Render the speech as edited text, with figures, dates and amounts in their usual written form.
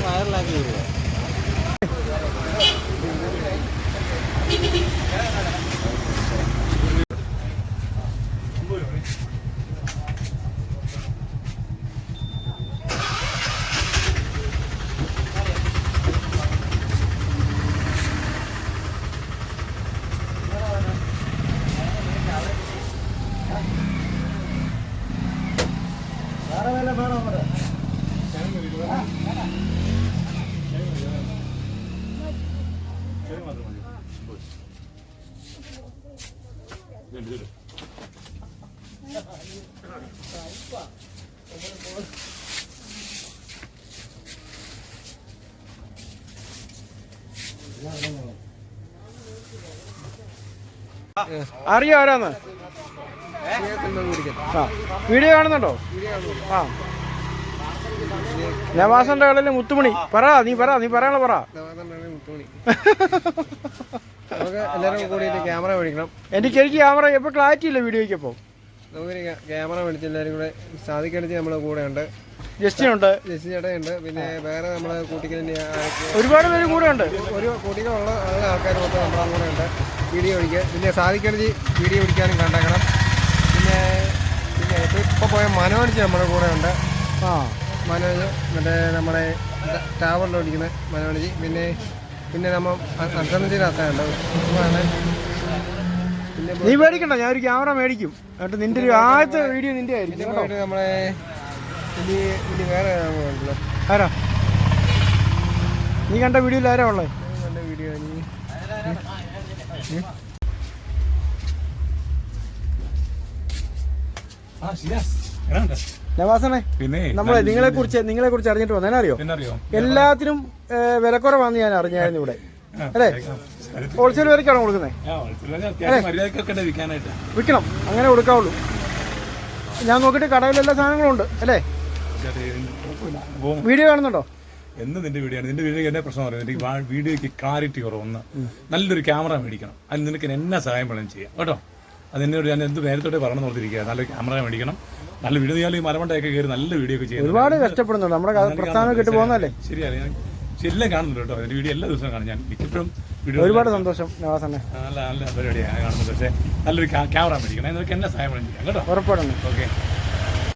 വയറിലാക്കി വിടുക. അറിയോ ആരാന്ന്? വീഡിയോ കാണുന്നുണ്ടോ? ആ, നവാസന്റെ കളിലെ മുത്തുമണി. നീ പറയാനുള്ള പറ. എല്ലാവരും കൂടി ക്യാമറ മേടിക്കണം. എനിക്ക് ക്യാമറ എപ്പോൾ ക്ലാരിറ്റി ഇല്ല വീഡിയോയ്ക്കപ്പോൾ. നമുക്കൊരു ക്യാമറ മേടിച്ച് എല്ലാവരും കൂടെ സാധിക്കടിച്ച് നമ്മളെ കൂടെ ഉണ്ട്. ജസ്റ്റിൻ ചേട്ടനുണ്ട്. പിന്നെ വേറെ നമ്മളെ കൂട്ടിക്കലിൻ്റെ ഒരുപാട് പേര് കൂടെ ഉണ്ട്. ഒരു കൂട്ടികളുള്ള ആൾക്കാർ മൊത്തം നമ്മളെ കൂടെ ഉണ്ട്. വീഡിയോ പിടിക്കുക. പിന്നെ സാധിക്കടിച്ച് വീഡിയോ പിടിക്കാനും കണ്ടാക്കണം. പിന്നെ ഇപ്പോൾ പോയ മനോജ് നമ്മുടെ കൂടെ ഉണ്ട്. മനോജ് മറ്റേ നമ്മുടെ ടവറിൽ ഓടിക്കുന്ന മനോജ്. പിന്നെ നമ്മൾ അസംജിനകത്തുണ്ട്. പിന്നെ നീ മേടിക്കണ്ട, ഞാനൊരു ക്യാമറ മേടിക്കും. എന്നിട്ട് നിന്റെ ഒരു ആദ്യത്തെ വീഡിയോ നിന്റെ ആയിരിക്കും. നമ്മളെ ഇനി വേറെ ആരാ നീ കണ്ട വീഡിയോയിൽ ആരാ ഉള്ളത്? കണ്ട വീഡിയോ നവാസനെ, നമ്മളെ നിങ്ങളെ കുറിച്ച് അറിഞ്ഞിട്ട് വന്നേനറിയോ? എല്ലാത്തിനും വിലക്കുറവാന്ന് ഞാൻ അറിഞ്ഞായിരുന്നു ഇവിടെ. അല്ലേ? ഹോൾസെയിൽ വിലക്കാണോ കൊടുക്കുന്നത്? വിൽക്കണം, അങ്ങനെ കൊടുക്കാവുള്ളൂ. ഞാൻ നോക്കിയിട്ട് കടയിൽ എല്ലാ സാധനങ്ങളും ഉണ്ട്. അല്ലേ? വീഡിയോ കാണുന്നുണ്ടോ? എന്ന് നിന്റെ വീഡിയോ ആണ്. നിന്റെ വീഡിയോ എന്നെ പ്രശ്നം പറയുന്നത് എനിക്ക് വീഡിയോയ്ക്ക് ക്ലാരിറ്റി കുറവൊന്ന്. നല്ലൊരു ക്യാമറ മേടിക്കണം. അതിന് നിനക്ക് എന്നാ സഹായം വേണം ചെയ്യാം കേട്ടോ. അതിനോട് ഞാൻ എന്ത് നേരത്തോടെ പറഞ്ഞു കൊടുത്തിരിക്കുക. നല്ലൊരു ക്യാമറ മേടിക്കണം. നല്ല വീഡിയോ ചെയ്യാൻ ഈ മലമണ്ടയൊക്കെ കയറി നല്ല വീഡിയോ ഒക്കെ ചെയ്യുന്നത്. ഒരുപാട് കഷ്ടപ്പെടുന്നുണ്ട്. നമ്മുടെ പ്രസ്ഥാനം കിട്ടു പോകുന്നല്ലേ? ശരിയാണ്. ഞാൻ എല്ലാം കാണുന്നുണ്ട് കേട്ടോ. അതിന്റെ വീഡിയോ എല്ലാ ദിവസവും കാണും. ഞാൻ മിക്കപ്പോഴും വീഡിയോ. ഒരുപാട് സന്തോഷം നവാസനെ. നല്ല പരിപാടിയാണ് കാണുന്നത്. പക്ഷേ നല്ലൊരു ക്യാമറ മേടിക്കണം. അതിനൊക്കെ എന്നെ സഹായം വേണം ചെയ്യാം കേട്ടോ. ഉറപ്പാണ്. ഓക്കെ.